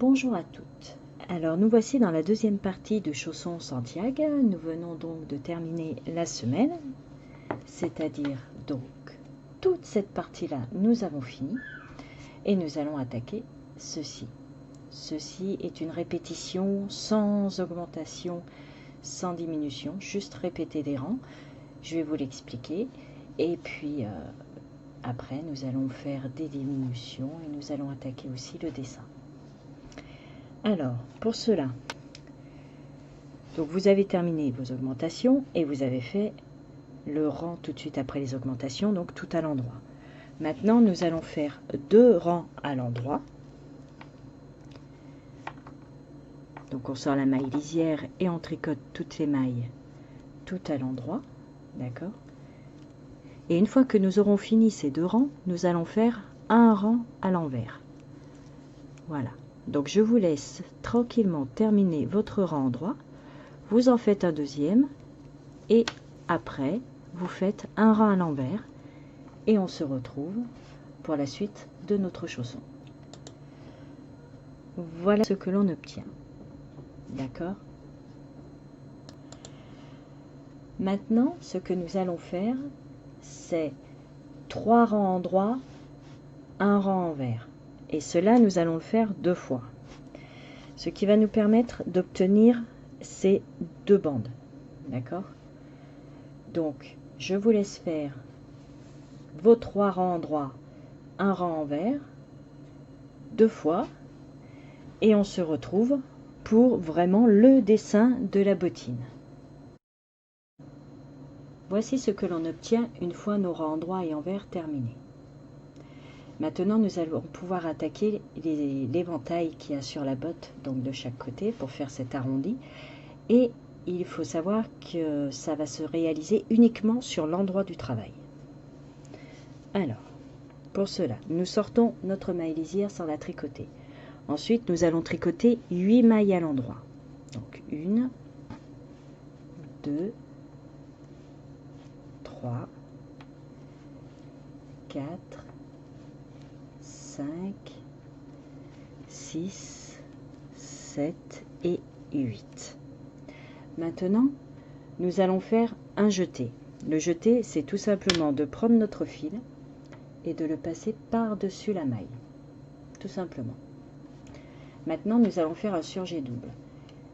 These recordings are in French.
Bonjour à toutes. Alors nous voici dans la deuxième partie de Chaussons Santiago. Nous venons donc de terminer la semaine, c'est-à-dire donc toute cette partie-là nous avons fini et nous allons attaquer ceci. Ceci est une répétition sans augmentation, sans diminution, juste répéter des rangs. Je vais vous l'expliquer et puis après nous allons faire des diminutions et nous allons attaquer aussi le dessin. Alors, pour cela, donc vous avez terminé vos augmentations et vous avez fait le rang tout de suite après les augmentations, donc tout à l'endroit. Maintenant, nous allons faire 2 rangs à l'endroit. Donc, on sort la maille lisière et on tricote toutes les mailles tout à l'endroit, d'accord? Et une fois que nous aurons fini ces 2 rangs, nous allons faire un rang à l'envers. Voilà. Donc je vous laisse tranquillement terminer votre rang en droit, vous en faites un deuxième et après vous faites un rang à l'envers et on se retrouve pour la suite de notre chausson. Voilà ce que l'on obtient. D'accord? Maintenant, ce que nous allons faire, c'est 3 rangs en droit, un rang envers. Et cela, nous allons le faire 2 fois. Ce qui va nous permettre d'obtenir ces 2 bandes. D'accord? Donc, je vous laisse faire vos 3 rangs en droit, un rang envers, 2 fois. Et on se retrouve pour vraiment le dessin de la bottine. Voici ce que l'on obtient une fois nos rangs en droit et envers terminés. Maintenant, nous allons pouvoir attaquer l'éventail qu'il y a sur la botte, donc de chaque côté, pour faire cet arrondi. Et il faut savoir que ça va se réaliser uniquement sur l'endroit du travail. Alors, pour cela, nous sortons notre maille lisière sans la tricoter. Ensuite, nous allons tricoter 8 mailles à l'endroit. Donc, 1, 2, 3, 4, 5, 6, 7 et 8. Maintenant, nous allons faire un jeté. Le jeté, c'est tout simplement de prendre notre fil et de le passer par-dessus la maille. Tout simplement. Maintenant, nous allons faire un surjet double.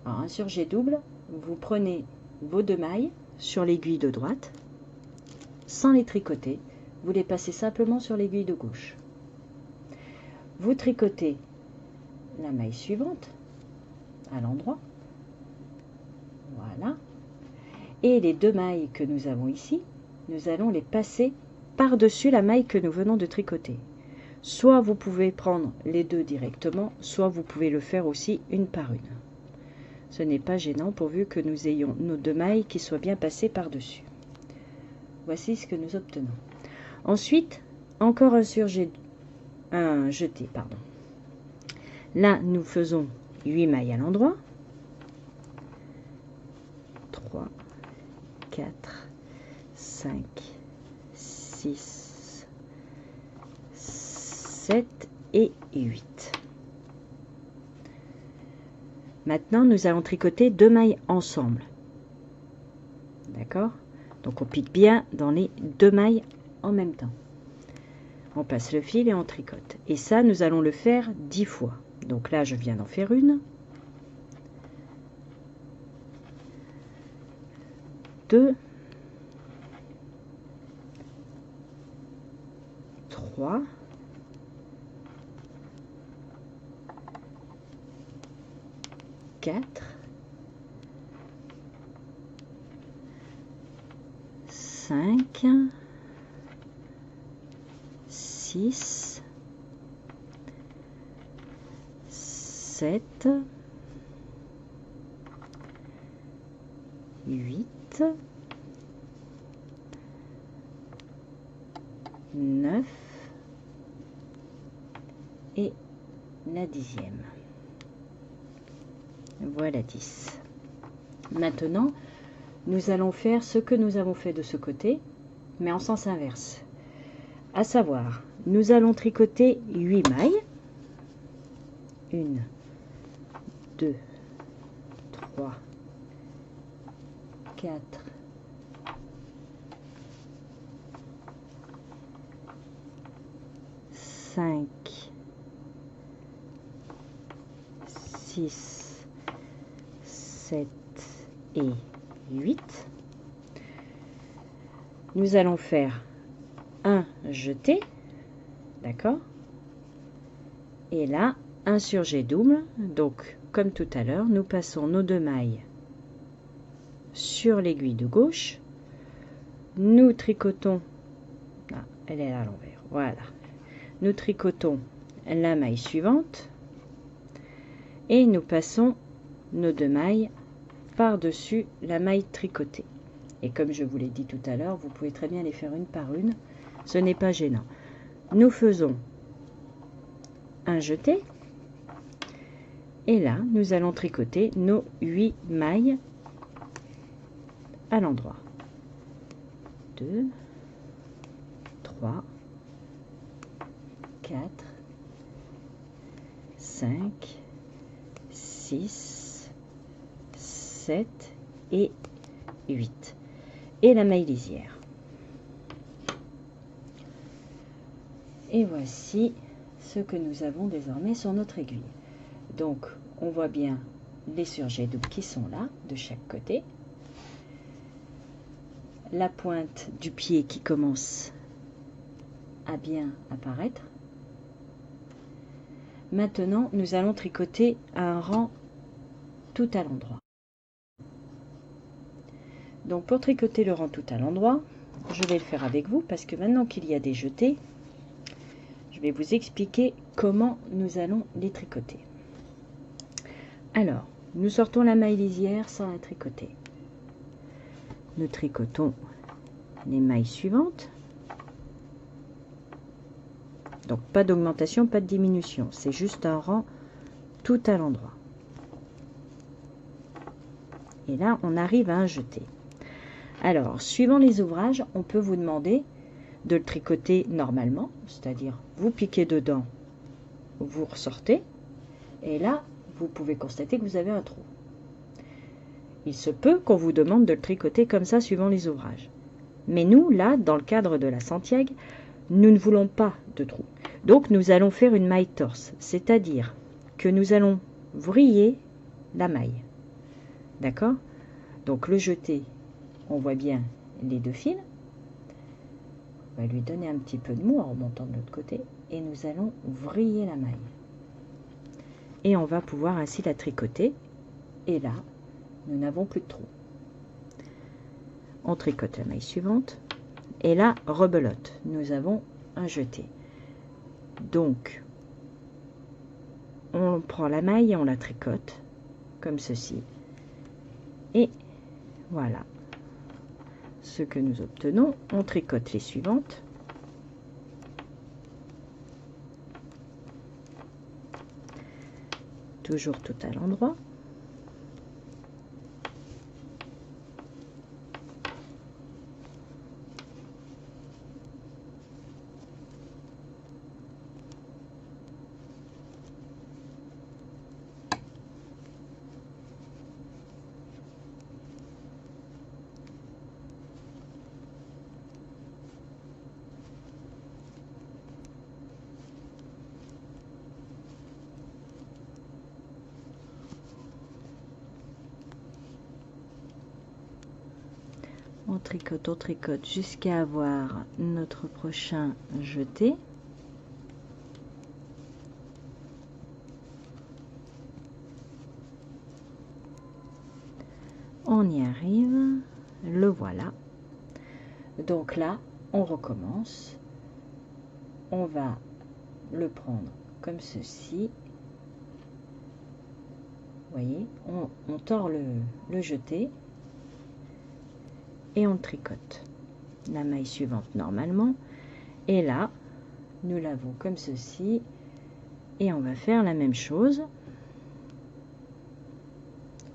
Alors, un surjet double, vous prenez vos 2 mailles sur l'aiguille de droite, sans les tricoter, vous les passez simplement sur l'aiguille de gauche. Vous tricotez la maille suivante à l'endroit, voilà, et les 2 mailles que nous avons ici, nous allons les passer par-dessus la maille que nous venons de tricoter. Soit vous pouvez prendre les 2 directement, soit vous pouvez le faire aussi une par une. Ce n'est pas gênant pourvu que nous ayons nos 2 mailles qui soient bien passées par-dessus. Voici ce que nous obtenons. Ensuite, encore un jeté, pardon. Là, nous faisons 8 mailles à l'endroit. 3, 4, 5, 6, 7 et 8. Maintenant, nous allons tricoter 2 mailles ensemble. D'accord? Donc, on pique bien dans les 2 mailles en même temps. On passe le fil et on tricote. Et ça, nous allons le faire 10 fois. Donc là, je viens d'en faire une. 2. 3. 4. 5. 6, 7, 8, 9 et la 10e. Voilà 10. Maintenant, nous allons faire ce que nous avons fait de ce côté, mais en sens inverse. À savoir, nous allons tricoter 8 mailles. 1, 2, 3, 4, 5, 6, 7 et 8. Nous allons faire un jeté, d'accord, et là un surjet double. Donc comme tout à l'heure, nous passons nos 2 mailles sur l'aiguille de gauche, nous tricotons, ah, elle est à l'envers, voilà, nous tricotons la maille suivante et nous passons nos 2 mailles par-dessus la maille tricotée. Et comme je vous l'ai dit tout à l'heure, vous pouvez très bien les faire une par une, ce n'est pas gênant. Nous faisons un jeté et là nous allons tricoter nos 8 mailles à l'endroit. 2, 3, 4, 5, 6, 7 et 8. Et la maille lisière. Et voici ce que nous avons désormais sur notre aiguille. Donc on voit bien les surjets doubles qui sont là de chaque côté, la pointe du pied qui commence à bien apparaître. Maintenant nous allons tricoter un rang tout à l'endroit. Donc pour tricoter le rang tout à l'endroit, je vais le faire avec vous parce que maintenant qu'il y a des jetés, je vais vous expliquer comment nous allons les tricoter. Alors, nous sortons la maille lisière sans la tricoter. Nous tricotons les mailles suivantes. Donc pas d'augmentation, pas de diminution, c'est juste un rang tout à l'endroit. Et là, on arrive à un jeté. Alors, suivant les ouvrages, on peut vous demander de le tricoter normalement, c'est-à-dire vous piquez dedans, vous ressortez, et là, vous pouvez constater que vous avez un trou. Il se peut qu'on vous demande de le tricoter comme ça suivant les ouvrages. Mais nous, là, dans le cadre de la Santiago, nous ne voulons pas de trou. Donc, nous allons faire une maille torse, c'est-à-dire que nous allons vriller la maille. D'accord? Donc, le jeté, on voit bien les 2 fils. On va lui donner un petit peu de mou en remontant de l'autre côté. Et nous allons vriller la maille. Et on va pouvoir ainsi la tricoter. Et là, nous n'avons plus de trou. On tricote la maille suivante. Et là, rebelote. Nous avons un jeté. Donc, on prend la maille et on la tricote. Comme ceci. Et voilà ce que nous obtenons. On tricote les suivantes. Toujours tout à l'endroit. On tricote jusqu'à avoir notre prochain jeté. On y arrive, le voilà. Donc là, on recommence. On va le prendre comme ceci. Vous voyez, on tord le jeté. Et on tricote la maille suivante normalement, et là nous l'avons comme ceci, et on va faire la même chose.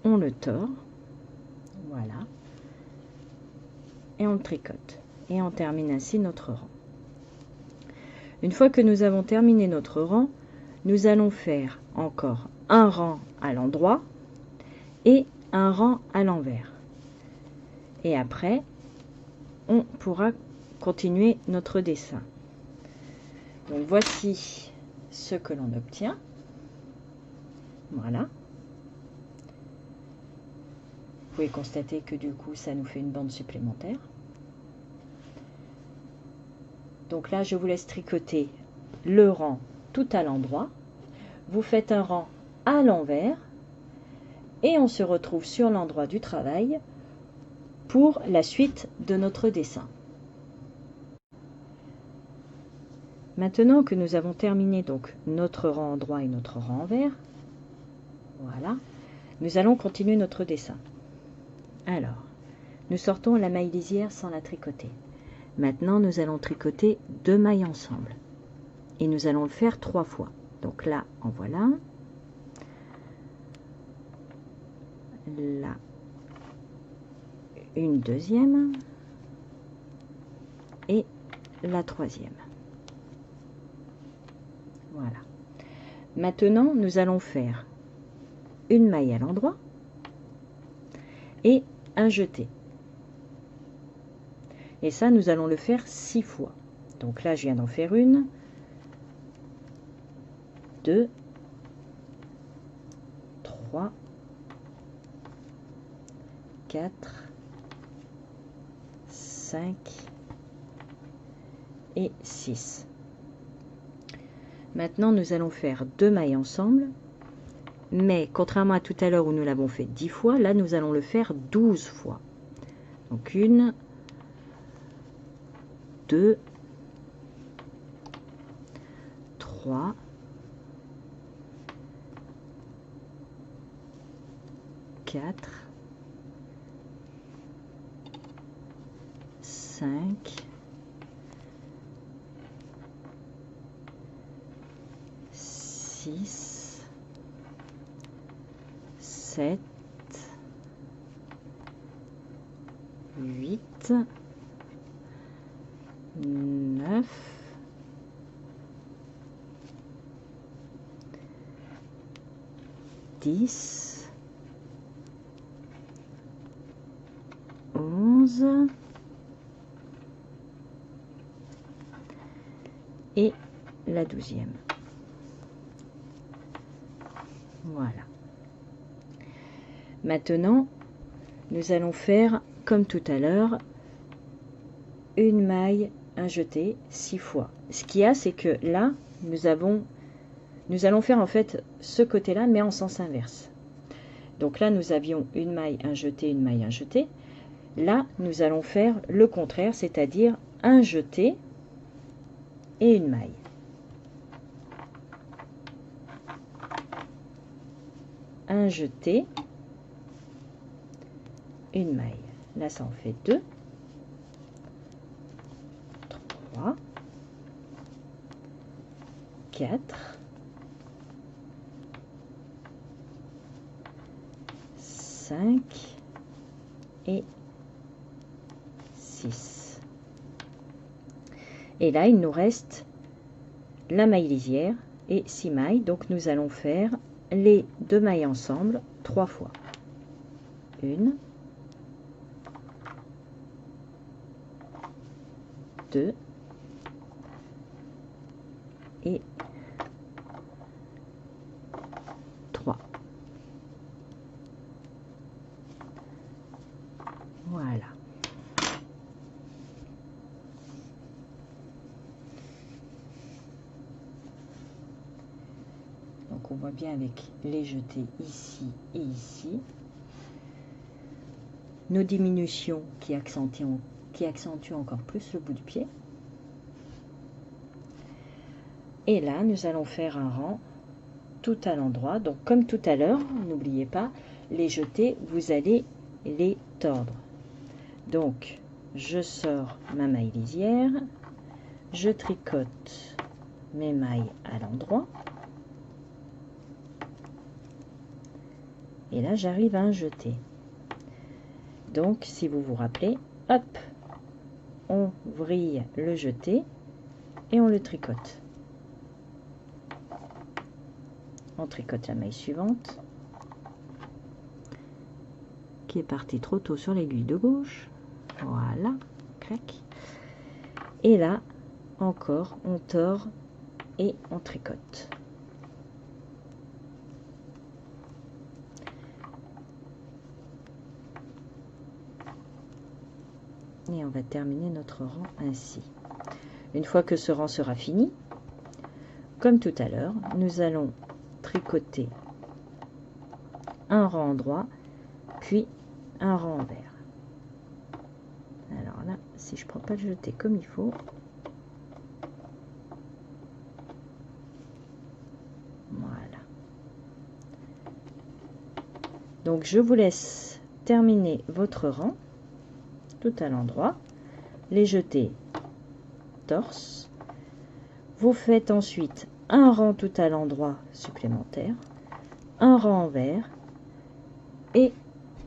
On le tord, voilà, et on le tricote, et on termine ainsi notre rang. Une fois que nous avons terminé notre rang, nous allons faire encore un rang à l'endroit et un rang à l'envers. Et après, on pourra continuer notre dessin. Donc voici ce que l'on obtient. Voilà. Vous pouvez constater que du coup, ça nous fait une bande supplémentaire. Donc là, je vous laisse tricoter le rang tout à l'endroit. Vous faites un rang à l'envers et on se retrouve sur l'endroit du travail pour la suite de notre dessin. Maintenant que nous avons terminé donc notre rang endroit et notre rang envers, voilà, nous allons continuer notre dessin. Alors, nous sortons la maille lisière sans la tricoter. Maintenant, nous allons tricoter 2 mailles ensemble. Et nous allons le faire 3 fois. Donc là, en voilà. Là, une deuxième. Et la troisième. Voilà. Maintenant, nous allons faire une maille à l'endroit et un jeté. Et ça, nous allons le faire 6 fois. Donc là, je viens d'en faire une, 2, 3, 4, 5 et 6. Maintenant, nous allons faire 2 mailles ensemble. Mais contrairement à tout à l'heure où nous l'avons fait 10 fois, là, nous allons le faire 12 fois. Donc, 1, 2, 3, 4, 5, 6, 7, 8, 9, 10, 11 et la 12e. Voilà. Maintenant, nous allons faire comme tout à l'heure une maille, un jeté 6 fois. Ce qu'il y a, c'est que là, nous allons faire en fait ce côté-là, mais en sens inverse. Donc là, nous avions une maille, un jeté, une maille, un jeté. Là, nous allons faire le contraire, c'est-à-dire un jeté et une maille. Un jeté, une maille. Là, ça en fait 2, 3, 4, 5 et 6. Et là, il nous reste la maille lisière et 6 mailles. Donc, nous allons faire les 2 mailles ensemble 3 fois. 1, 2 et 3. Voilà. Donc on voit bien avec les jetés ici et ici. Nos diminutions qui accentuent encore plus le bout du pied. Et là, nous allons faire un rang tout à l'endroit. Donc, comme tout à l'heure, n'oubliez pas, les jetés, vous allez les tordre. Donc, je sors ma maille lisière, je tricote mes mailles à l'endroit. Et là, j'arrive à un jeté. Donc, si vous vous rappelez, hop, on vrille le jeté et on le tricote. on tricote la maille suivante, qui est partie trop tôt sur l'aiguille de gauche. Voilà, clac. Et là, encore, on tord et on tricote. Et on va terminer notre rang ainsi. Une fois que ce rang sera fini, comme tout à l'heure, nous allons tricoter un rang droit, puis un rang envers. Alors là, si je ne prends pas le jeté comme il faut, voilà. Donc je vous laisse terminer votre rang tout à l'endroit, les jetés torse. Vous faites ensuite un rang tout à l'endroit supplémentaire, un rang envers, et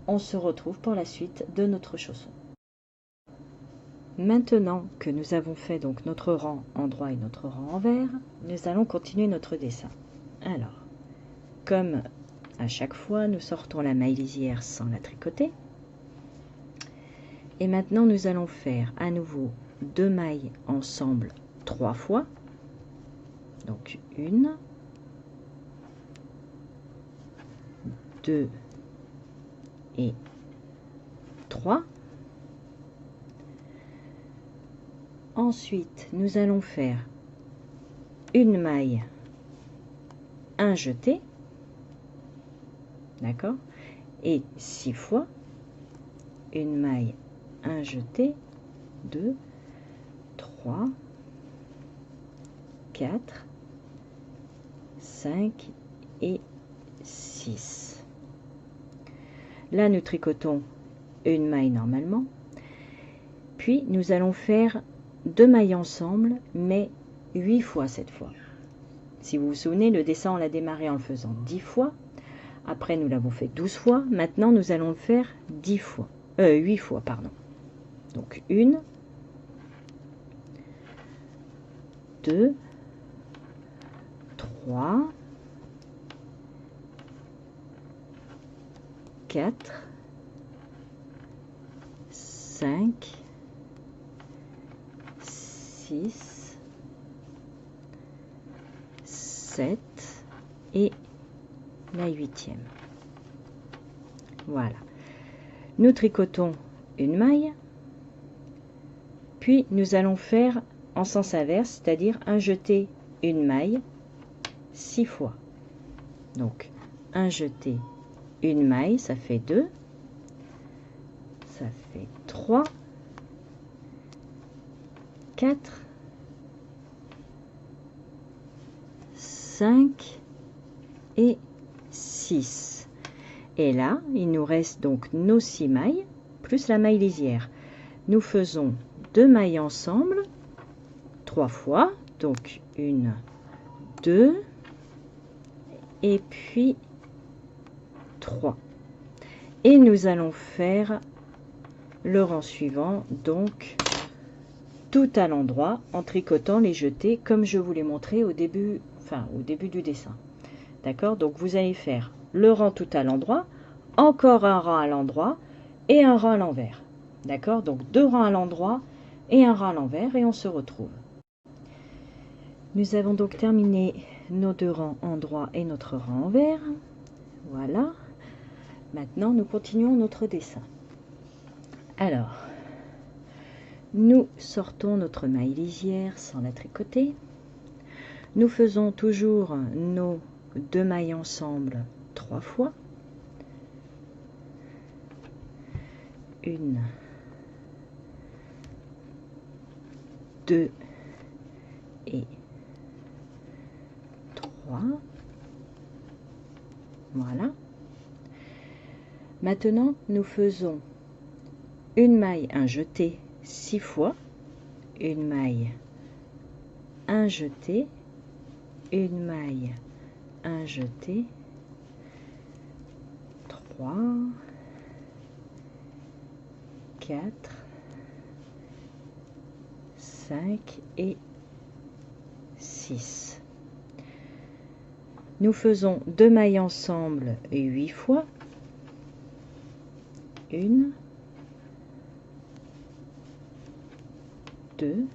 on se retrouve pour la suite de notre chausson. Maintenant que nous avons fait donc notre rang endroit et notre rang envers, nous allons continuer notre dessin. Alors, comme à chaque fois, nous sortons la maille lisière sans la tricoter. Et maintenant, nous allons faire à nouveau 2 mailles ensemble 3 fois. Donc 1, 2 et 3. Ensuite, nous allons faire une maille, un jeté, d'accord, et 6 fois une maille, un jeté, 2, 3, 4, 5 et 6. Là, nous tricotons une maille normalement, puis nous allons faire 2 mailles ensemble, mais 8 fois cette fois. Si vous vous souvenez, le dessin, on l'a démarré en le faisant 10 fois. Après, nous l'avons fait 12 fois. Maintenant, nous allons le faire 10 fois. 8 fois, pardon. Donc, 1, 2, 3, 4, 5, 6, 7 et la 8e. Voilà. Nous tricotons une maille, puis nous allons faire en sens inverse, c'est-à-dire un jeté, une maille, 6 fois. Donc, un jeté, une maille, ça fait 2, ça fait 3, 4, 5 et 6. Et là, il nous reste donc nos 6 mailles, plus la maille lisière. Nous faisons 2 mailles ensemble, 3 fois, donc 1, 2, et puis 3. Et nous allons faire le rang suivant, donc tout à l'endroit, en tricotant les jetés, comme je vous l'ai montré au début du dessin. D'accord? Donc vous allez faire le rang tout à l'endroit, encore un rang à l'endroit et un rang à l'envers. D'accord? Donc 2 rangs à l'endroit et un rang à l'envers, et on se retrouve. Nous avons donc terminé nos 2 rangs endroit et notre rang envers. Voilà. Maintenant, nous continuons notre dessin. Alors, nous sortons notre maille lisière sans la tricoter. Nous faisons toujours nos 2 mailles ensemble 3 fois. 1, 2 et 3. Voilà. Maintenant, nous faisons une maille, un jeté 6 fois, une maille, un jeté, une maille, un jeté, 3, 4, 5 et 6. nous faisons 2 mailles ensemble 8 fois. 1, 2,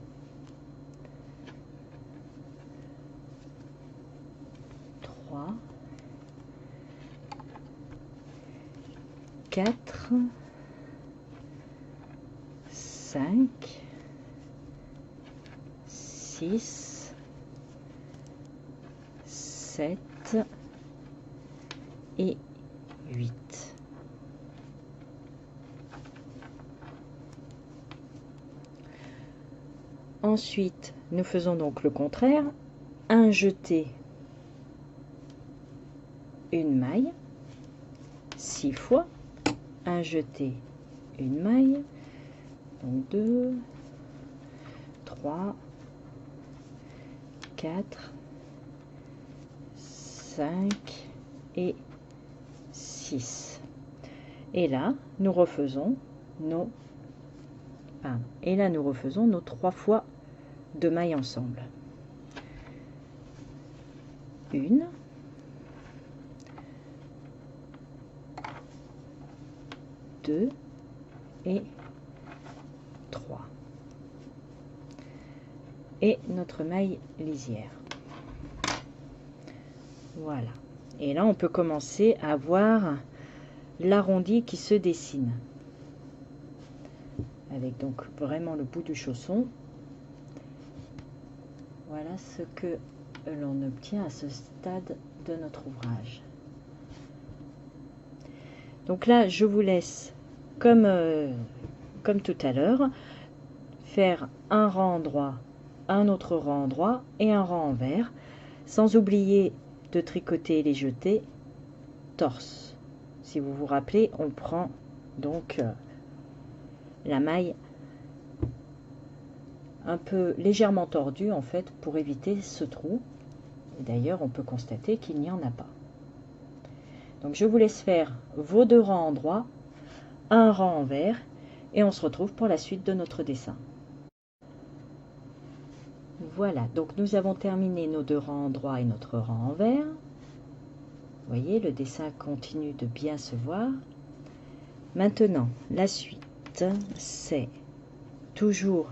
3, 4, 5, 6, 7 et 8. Ensuite, nous faisons donc le contraire. Un jeté, une maille, 6 fois. Un jeté, une maille. Donc 2, 3, 4, 5 et 6. Et là, nous refaisons nos 3 fois 2 mailles ensemble. 1, 2 et 3. Et notre maille lisière. Voilà. Et là, on peut commencer à voir l'arrondi qui se dessine. Avec donc vraiment le bout du chausson. Voilà ce que l'on obtient à ce stade de notre ouvrage. Donc là, je vous laisse, comme tout à l'heure, faire un rang droit, un autre rang droit et un rang envers, sans oublier de tricoter les jetés torse. Si vous vous rappelez, on prend donc la maille un peu légèrement tordue en fait pour éviter ce trou. D'ailleurs, on peut constater qu'il n'y en a pas. Donc je vous laisse faire vos 2 rangs en droit, un rang envers, et on se retrouve pour la suite de notre dessin. Voilà, donc nous avons terminé nos 2 rangs en droit et notre rang envers. Vous voyez, le dessin continue de bien se voir. Maintenant, la suite, c'est toujours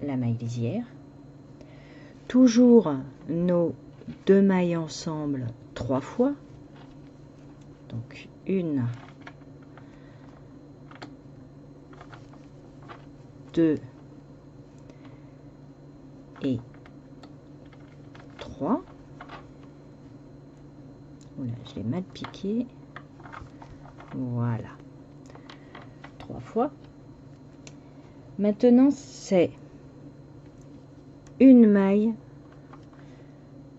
la maille lisière, toujours nos 2 mailles ensemble 3 fois. Donc 1, 2 et 3. Oula, je l'ai mal piqué. Voilà. 3 fois. Maintenant, c'est une maille,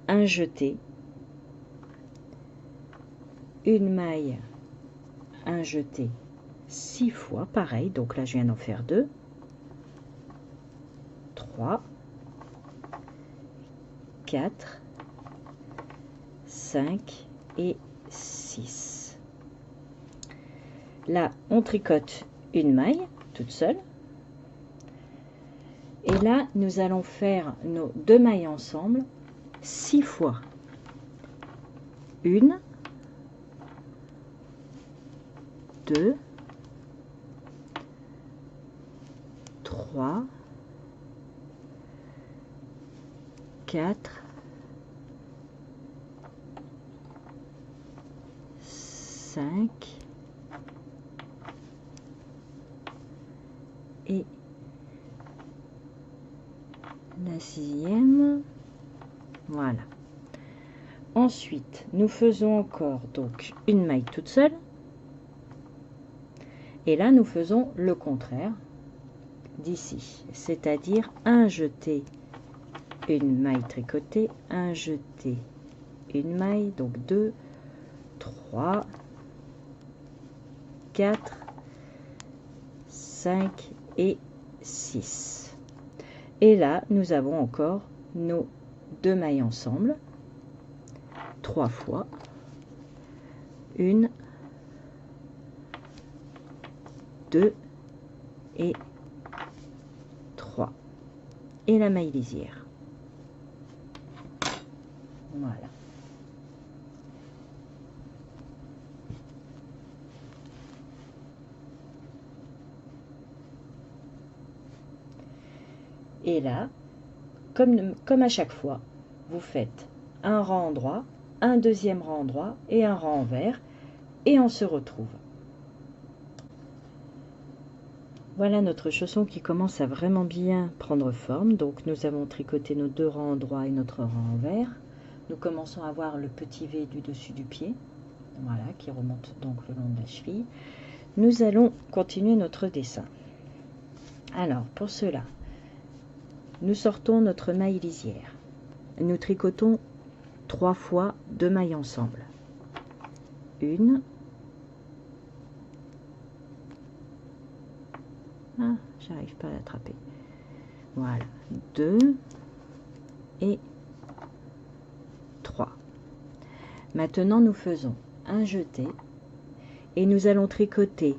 un jeté, une maille, un jeté 6 fois, pareil. Donc là, je viens d'en faire 2, 3, 4, 5 et 6. Là, on tricote une maille toute seule. Et là, nous allons faire nos 2 mailles ensemble 6 fois. 1, 2, 3, 4, 5 et la 6e. Voilà. Ensuite, nous faisons encore donc une maille toute seule. Et là, nous faisons le contraire d'ici, c'est-à-dire un jeté, une maille tricotée, un jeté, une maille, donc 2, 3, 4, 5 et 6. Et là, nous avons encore nos 2 mailles ensemble, 3 fois, 1, 2 et 3. Et la maille lisière. Voilà. Et là, comme à chaque fois, vous faites un rang droit, un deuxième rang droit et un rang envers, et on se retrouve. Voilà notre chausson qui commence à vraiment bien prendre forme. Donc nous avons tricoté nos 2 rangs droits et notre rang envers. Nous commençons à voir le petit V du dessus du pied, voilà, qui remonte donc le long de la cheville. Nous allons continuer notre dessin. Alors pour cela, nous sortons notre maille lisière. Nous tricotons 3 fois 2 mailles ensemble. Une. Ah, j'arrive pas à l'attraper. Voilà, 2 et 3. Maintenant, nous faisons un jeté et nous allons tricoter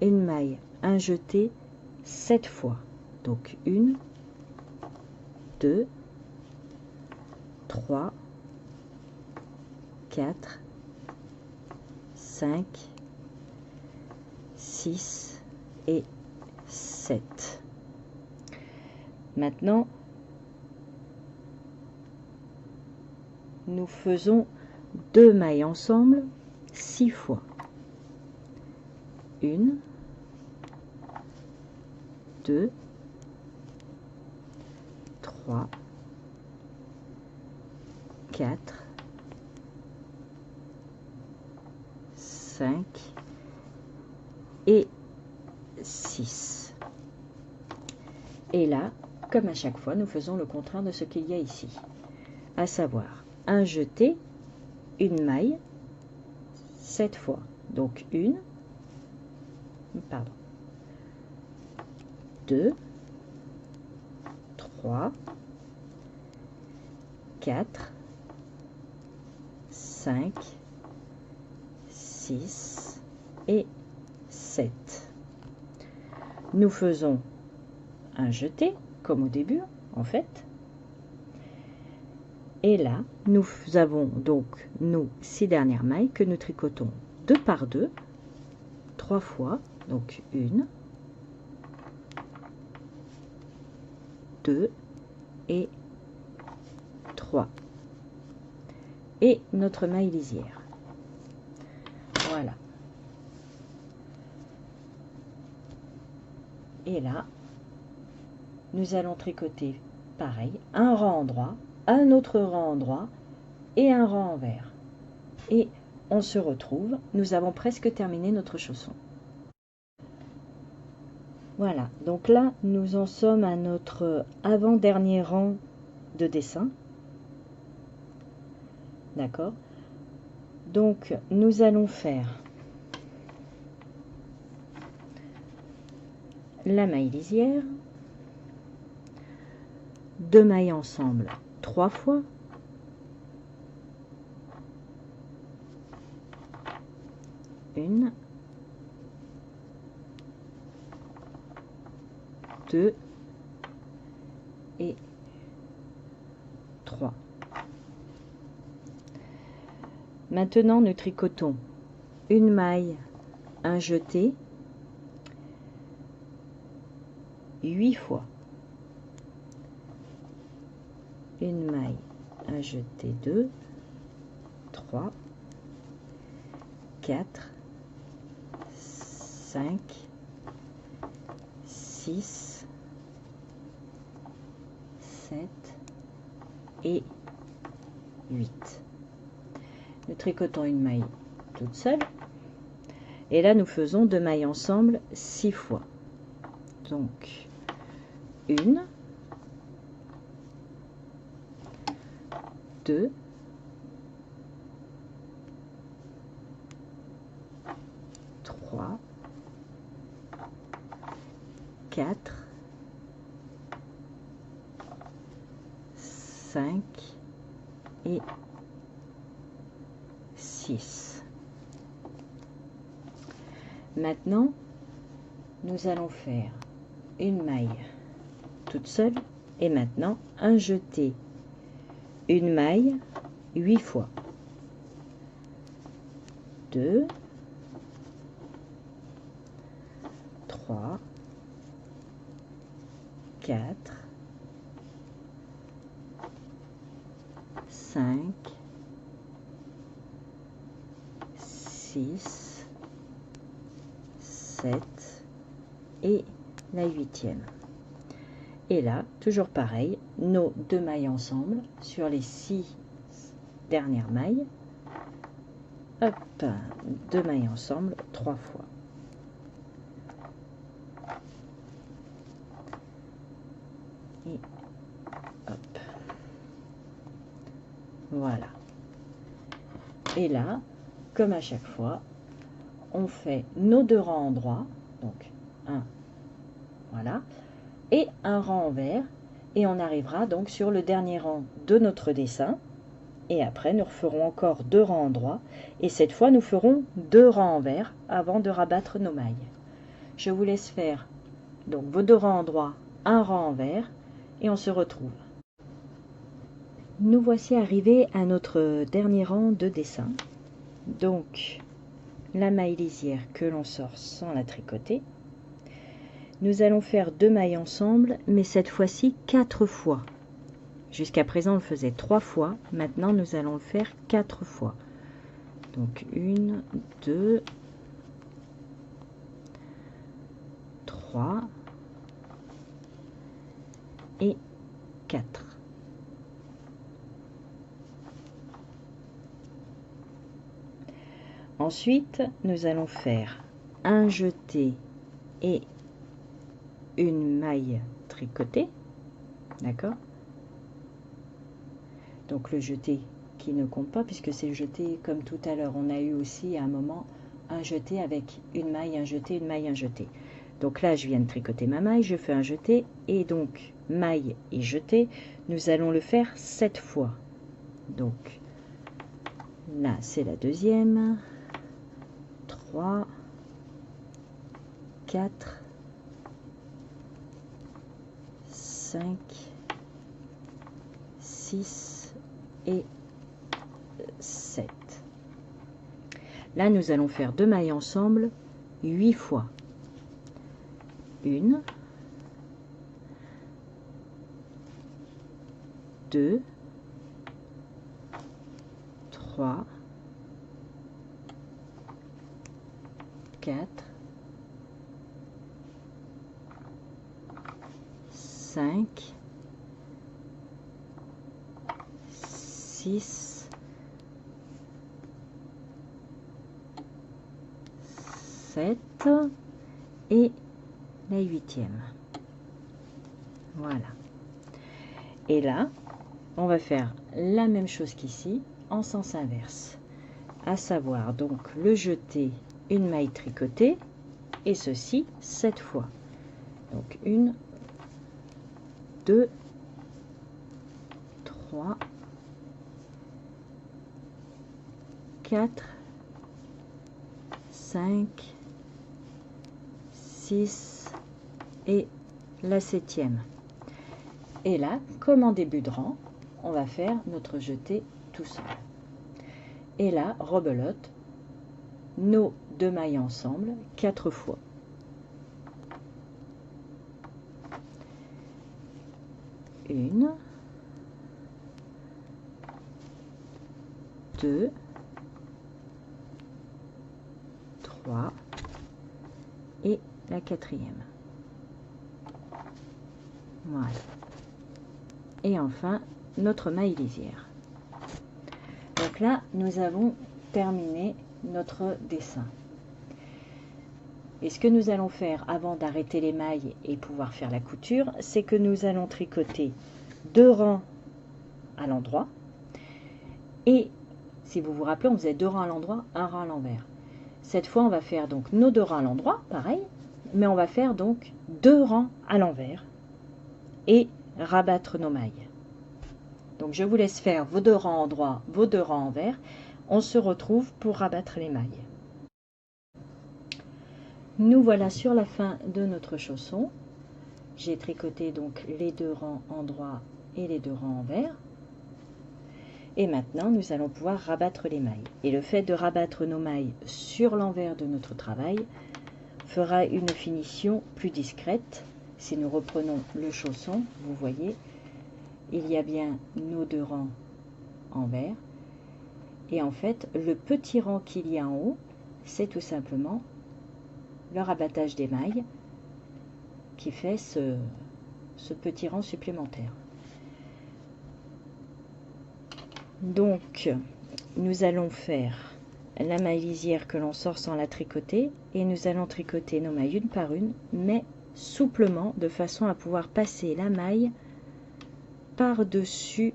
une maille, un jeté 7 fois. Donc 1, 2, 3, 4, 5, 6 et 7. Maintenant, nous faisons 2 mailles ensemble 6 fois. 1, 2, 3, 4, 5 et 6. Et là, comme à chaque fois, nous faisons le contraire de ce qu'il y a ici, à savoir un jeté, une maille, 7 fois. Donc 2, 3, 4, 5, 6 et 7. Nous faisons un jeté, comme au début, en fait. Et là, nous avons donc nos 6 dernières mailles que nous tricotons 2 par 2, 3 fois. Donc 1, 2 et 3. Et notre maille lisière. Voilà. Et là, nous allons tricoter pareil, un rang droit, un autre rang droit et un rang envers. Et on se retrouve, nous avons presque terminé notre chausson. Voilà, donc là, nous en sommes à notre avant-dernier rang de dessin. D'accord? Donc, nous allons faire la maille lisière, 2 mailles ensemble 3 fois, une, 2 et 3. Maintenant, nous tricotons une maille, un jeté, 8 fois. Une maille, un jeté, 2, 3, 4, 5, 6, 7 et 8. Nous tricotons une maille toute seule. Et là, nous faisons 2 mailles ensemble 6 fois. Donc, 1, 2, 3, 4, 5 et 6. Maintenant, nous allons faire une maille toute seule et maintenant un jeté, une maille 8 fois. 2, 3, 4, 5, 6, 7 et la 8e. Et là, toujours pareil, nos 2 mailles ensemble sur les 6 dernières mailles. Hop, 2 mailles ensemble 3 fois. Et hop. Voilà. Et là, comme à chaque fois, on fait nos 2 rangs en droit, donc un, voilà, et un rang envers, et on arrivera donc sur le dernier rang de notre dessin, et après nous referons encore 2 rangs en droit, et cette fois nous ferons 2 rangs envers avant de rabattre nos mailles. Je vous laisse faire donc vos 2 rangs en droit, un rang envers, et on se retrouve. Nous voici arrivés à notre dernier rang de dessin. Donc la maille lisière que l'on sort sans la tricoter. Nous allons faire 2 mailles ensemble, mais cette fois-ci 4 fois. Jusqu'à présent, on le faisait 3 fois. Maintenant, nous allons le faire 4 fois. Donc 1, 2, 3 et 4. Ensuite, nous allons faire un jeté et une maille tricotée, d'accord? Donc le jeté qui ne compte pas puisque c'est le jeté comme tout à l'heure. On a eu aussi à un moment un jeté avec une maille, un jeté, une maille, un jeté. Donc là, je viens de tricoter ma maille, je fais un jeté et donc maille et jeté, nous allons le faire 7 fois. Donc là, c'est la deuxième. 3, 4, 5, 6 et 7. Là, nous allons faire 2 mailles ensemble 8 fois. 1, 2, 3, 4, 5, 6, 7 et la 8e. Voilà. Et là, on va faire la même chose qu'ici en sens inverse. À savoir donc le jeté, une maille tricotée et ceci 7 fois. Donc 1, 2, 3, 4, 5, 6 et la 7e. Et là, comme en début de rang, on va faire notre jeté tout seul. Et là, rebelote nos 2 mailles ensemble 4 fois. Une, 2, 3 et la 4e. Voilà. Et enfin, notre maille lisière. Donc là, nous avons terminé notre dessin. Et ce que nous allons faire avant d'arrêter les mailles et pouvoir faire la couture, c'est que nous allons tricoter 2 rangs à l'endroit. Et si vous vous rappelez, on faisait 2 rangs à l'endroit, un rang à l'envers. Cette fois, on va faire donc nos 2 rangs à l'endroit, pareil, mais on va faire donc 2 rangs à l'envers et rabattre nos mailles. Donc je vous laisse faire vos 2 rangs en droit, vos 2 rangs envers. On se retrouve pour rabattre les mailles. Nous voilà sur la fin de notre chausson. J'ai tricoté donc les 2 rangs en droit et les 2 rangs envers. Et maintenant, nous allons pouvoir rabattre les mailles. Et le fait de rabattre nos mailles sur l'envers de notre travail fera une finition plus discrète Si nous reprenons le chausson, vous voyez, il y a bien nos 2 rangs en vert. Et en fait, le petit rang qu'il y a en haut, c'est tout simplement le rabattage des mailles qui fait ce petit rang supplémentaire. Donc, nous allons faire la maille lisière que l'on sort sans la tricoter et nous allons tricoter nos mailles une par une, mais souplement, de façon à pouvoir passer la maille par-dessus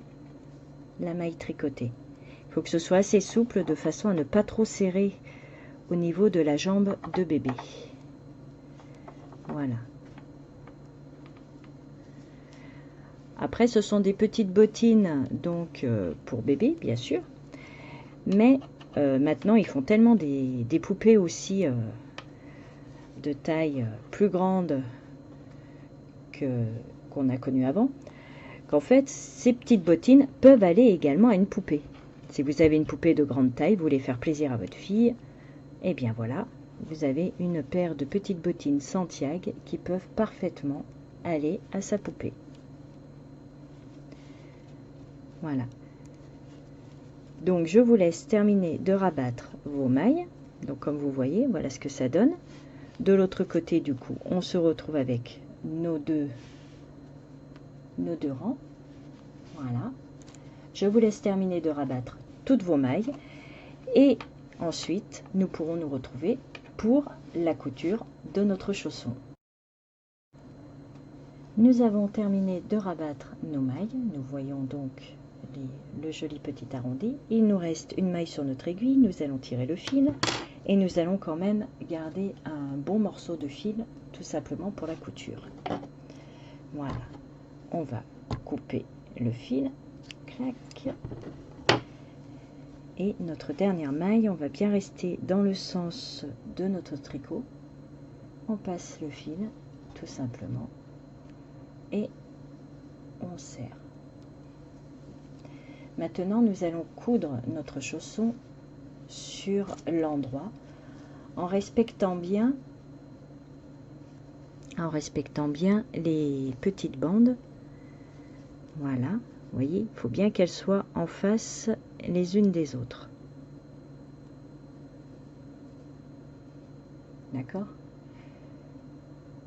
la maille tricotée. Il faut que ce soit assez souple de façon à ne pas trop serrer au niveau de la jambe de bébé. Voilà. Après, ce sont des petites bottines, donc pour bébé, bien sûr. Mais maintenant, ils font tellement des poupées aussi de taille plus grande qu'on a connu avant, qu'en fait, ces petites bottines peuvent aller également à une poupée. Si vous avez une poupée de grande taille, vous voulez faire plaisir à votre fille, et bien voilà, vous avez une paire de petites bottines Santiago qui peuvent parfaitement aller à sa poupée. Voilà. Donc je vous laisse terminer de rabattre vos mailles. Donc comme vous voyez, voilà ce que ça donne. De l'autre côté, du coup, on se retrouve avec nos deux rangs. Voilà. Je vous laisse terminer de rabattre toutes vos mailles. Et ensuite, nous pourrons nous retrouver pour la couture de notre chausson. Nous avons terminé de rabattre nos mailles. Nous voyons donc le joli petit arrondi. Il nous reste une maille sur notre aiguille. Nous allons tirer le fil. Et nous allons quand même garder un bon morceau de fil, tout simplement pour la couture. Voilà. On va couper le fil. Clac. Et notre dernière maille, on va bien rester dans le sens de notre tricot. On passe le fil, tout simplement. Et on serre. Maintenant, nous allons coudre notre chausson sur l'endroit en respectant bien les petites bandes. Voilà, vous voyez, il faut bien qu'elles soient en face les unes des autres. D'accord?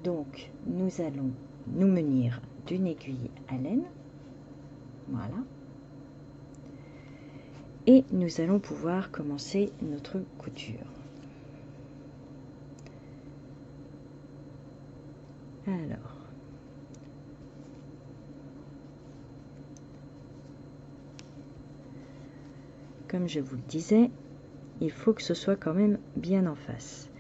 Donc, nous allons nous munir d'une aiguille à laine. Voilà. Et nous allons pouvoir commencer notre couture. Alors, comme je vous le disais, il faut que ce soit quand même bien en face.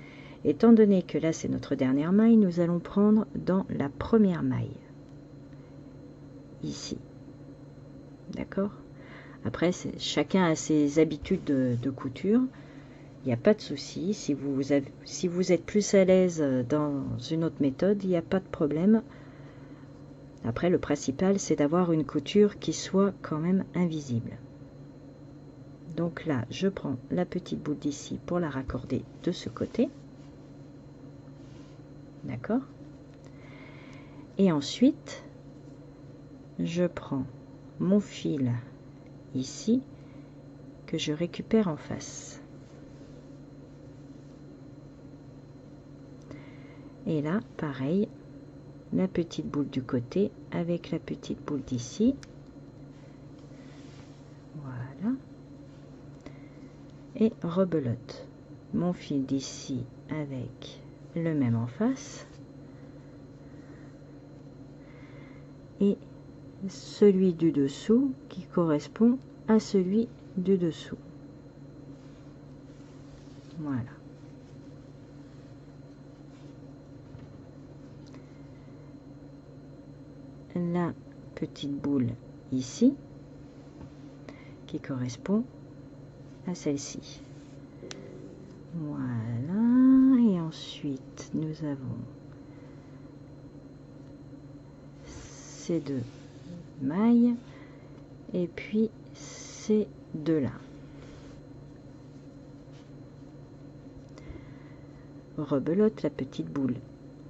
Étant donné que là c'est notre dernière maille, nous allons prendre dans la première maille, ici. D'accord? Après, chacun a ses habitudes de couture. Il n'y a pas de souci. Si vous êtes plus à l'aise dans une autre méthode, il n'y a pas de problème. Après, le principal, c'est d'avoir une couture qui soit quand même invisible. Donc là, je prends la petite boule d'ici pour la raccorder de ce côté. D'accord? Et ensuite, je prends mon fil ici que je récupère en face. Et là, pareil, la petite boule du côté avec la petite boule d'ici. Voilà. Et rebelote mon fil d'ici avec le même en face. Et celui du dessous qui correspond à celui du dessous. Voilà. La petite boule ici qui correspond à celle-ci. Voilà. Et ensuite, nous avons ces deux mailles et puis ces deux-là. Rebelote la petite boule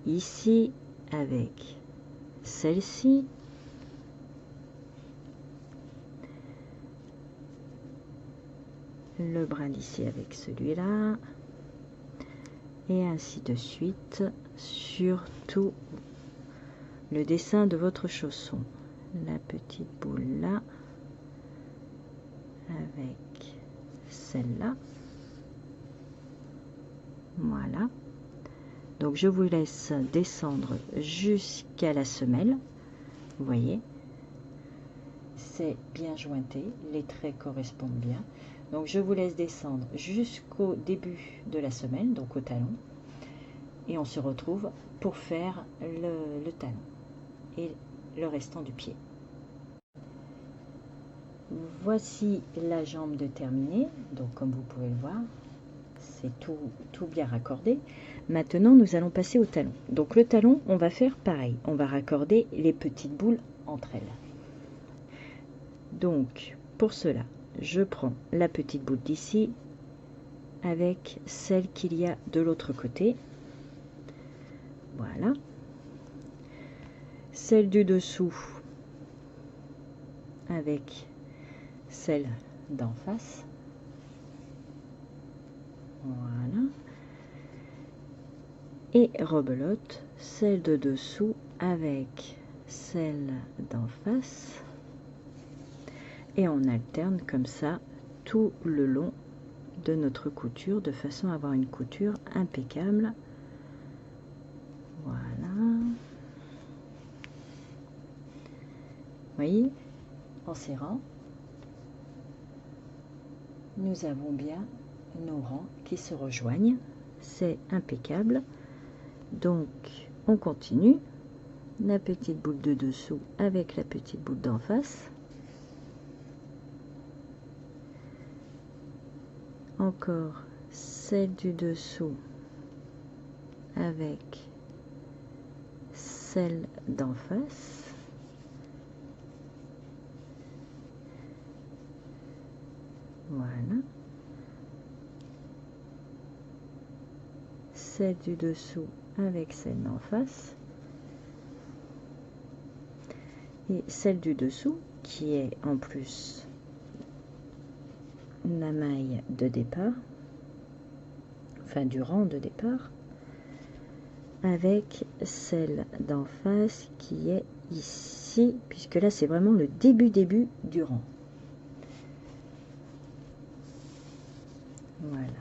ici avec celle-ci. Le brin d'ici avec celui-là. Et ainsi de suite sur tout le dessin de votre chausson. La petite boule là avec celle-là. Voilà. Donc je vous laisse descendre jusqu'à la semelle. Vous voyez, c'est bien jointé, les traits correspondent bien. Donc je vous laisse descendre jusqu'au début de la semelle, donc au talon. Et on se retrouve pour faire le talon et le restant du pied. Voici la jambe de terminée. Donc comme vous pouvez le voir, c'est tout bien raccordé. Maintenant, nous allons passer au talon. Donc le talon, on va faire pareil. On va raccorder les petites boules entre elles. Donc, pour cela, je prends la petite boule d'ici avec celle qu'il y a de l'autre côté. Voilà. Celle du dessous avec celle d'en face. Voilà. Et rebelote celle de dessous avec celle d'en face. Et on alterne comme ça tout le long de notre couture de façon à avoir une couture impeccable. Voilà. Vous voyez, en serrant, nous avons bien nos rangs qui se rejoignent. C'est impeccable. Donc, on continue. La petite boule de dessous avec la petite boule d'en face. Encore celle du dessous avec celle d'en face. Voilà. Celle du dessous avec celle d'en face. Et celle du dessous qui est en plus la maille de départ, enfin du rang de départ, avec celle d'en face qui est ici, puisque là c'est vraiment le début du rang. Voilà.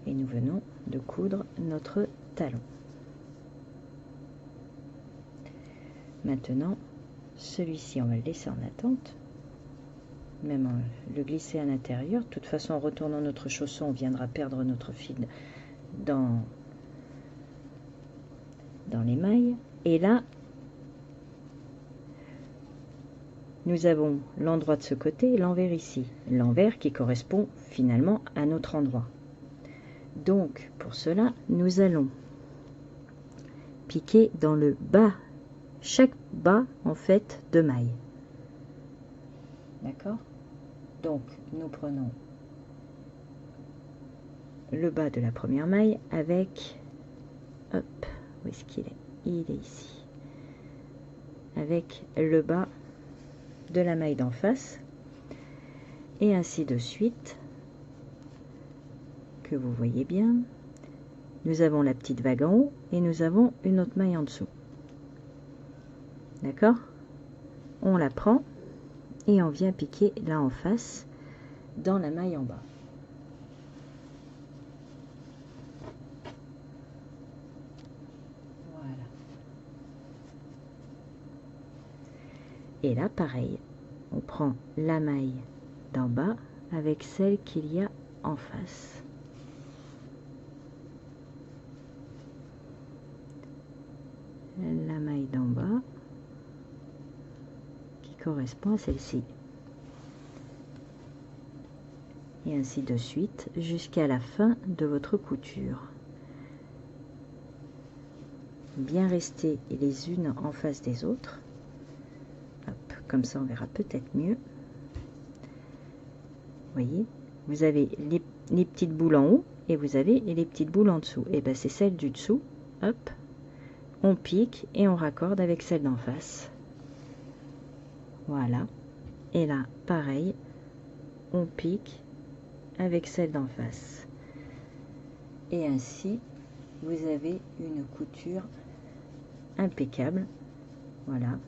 Et nous venons de coudre notre talon. Maintenant, celui-ci, on va le laisser en attente. Même le glisser à l'intérieur. De toute façon, en retournant notre chausson, on viendra perdre notre fil dans les mailles. Et là, nous avons l'endroit de ce côté et l'envers ici. L'envers qui correspond finalement à notre endroit. Donc, pour cela, nous allons piquer dans le bas, chaque bas en fait de maille. D'accord? Donc, nous prenons le bas de la première maille avec, hop, où est-ce qu'il est? Il est ici. Avec le bas de la maille d'en face. Et ainsi de suite, que vous voyez bien. Nous avons la petite vague en haut et nous avons une autre maille en dessous. D'accord? On la prend et on vient piquer là en face dans la maille en bas. Voilà. Et là, pareil, on prend la maille d'en bas avec celle qu'il y a en face. La maille d'en bas qui correspond à celle-ci. Et ainsi de suite jusqu'à la fin de votre couture. Bien rester les unes en face des autres. Hop, comme ça on verra peut-être mieux. Vous voyez, vous avez les petites boules en haut et vous avez les petites boules en dessous. Et bien c'est celle du dessous hop, on pique et on raccorde avec celle d'en face. Voilà. Et là, pareil, on pique avec celle d'en face. Et ainsi, vous avez une couture impeccable. Voilà,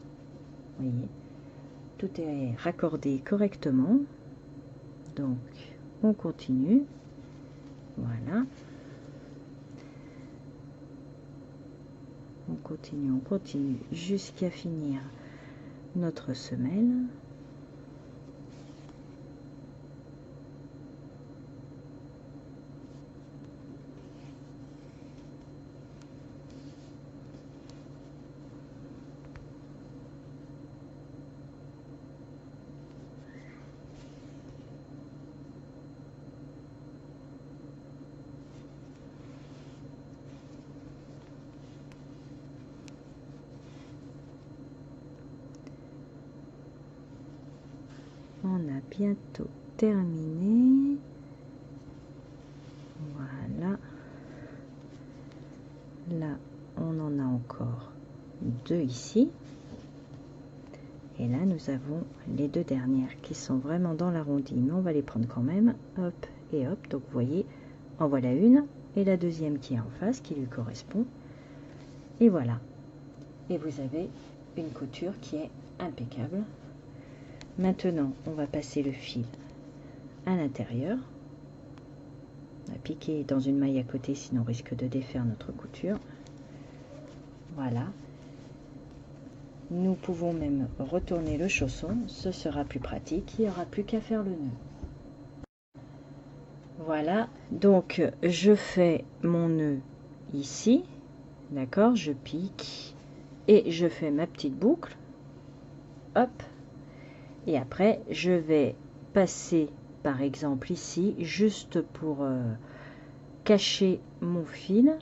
vous voyez, tout est raccordé correctement. Donc, on continue. Voilà. On continue jusqu'à finir notre semelle. On a bientôt terminé. Voilà. Là, on en a encore 2 ici. Et là, nous avons les 2 dernières qui sont vraiment dans l'arrondi, mais on va les prendre quand même. Hop et hop. Donc, vous voyez, en voilà une. Et la deuxième qui est en face, qui lui correspond. Et voilà. Et vous avez une couture qui est impeccable. Maintenant, on va passer le fil à l'intérieur. On va piquer dans une maille à côté, sinon on risque de défaire notre couture. Voilà. Nous pouvons même retourner le chausson, ce sera plus pratique, il n'y aura plus qu'à faire le nœud. Voilà, donc je fais mon nœud ici, d'accord, je pique et je fais ma petite boucle, hop. Et après, je vais passer, par exemple, ici, juste pour cacher mon fil.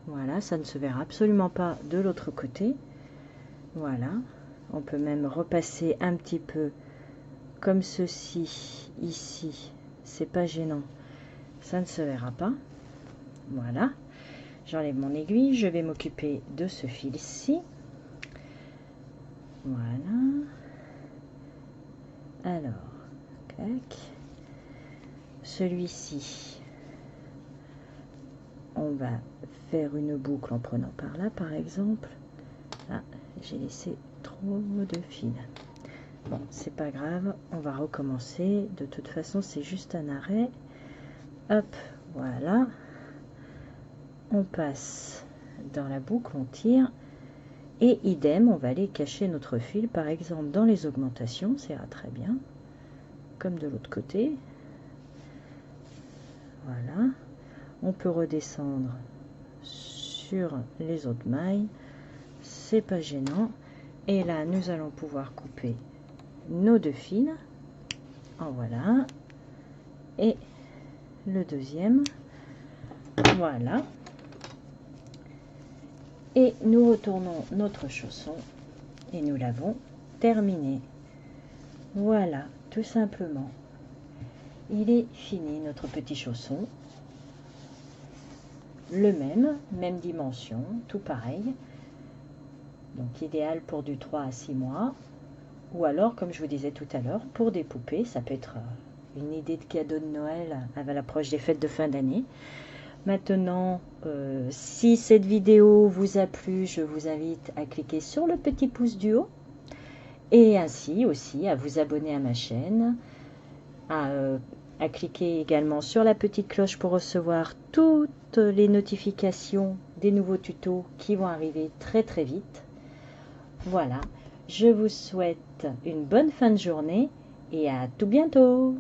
Voilà, ça ne se verra absolument pas de l'autre côté. Voilà, on peut même repasser un petit peu comme ceci, ici. C'est pas gênant, ça ne se verra pas. Voilà, j'enlève mon aiguille, je vais m'occuper de ce fil-ci. Voilà. Alors, clac. Celui-ci, on va faire une boucle en prenant par là, par exemple. Là, j'ai laissé trop de fil. Bon, c'est pas grave, on va recommencer. De toute façon, c'est juste un arrêt. Hop, voilà. On passe dans la boucle, on tire. Et idem, on va aller cacher notre fil, par exemple, dans les augmentations, ça ira très bien. Comme de l'autre côté. Voilà. On peut redescendre sur les autres mailles. C'est pas gênant. Et là, nous allons pouvoir couper nos 2 fils. En voilà. Et le deuxième. Voilà. Et nous retournons notre chausson et nous l'avons terminé. Voilà, tout simplement. Il est fini notre petit chausson. Le même dimension, tout pareil. Donc idéal pour du 3 à 6 mois. Ou alors, comme je vous disais tout à l'heure, pour des poupées, ça peut être une idée de cadeau de Noël à l'approche des fêtes de fin d'année. Maintenant, si cette vidéo vous a plu, je vous invite à cliquer sur le petit pouce du haut et ainsi aussi à vous abonner à ma chaîne, à cliquer également sur la petite cloche pour recevoir toutes les notifications des nouveaux tutos qui vont arriver très très vite. Voilà, je vous souhaite une bonne fin de journée et à tout bientôt.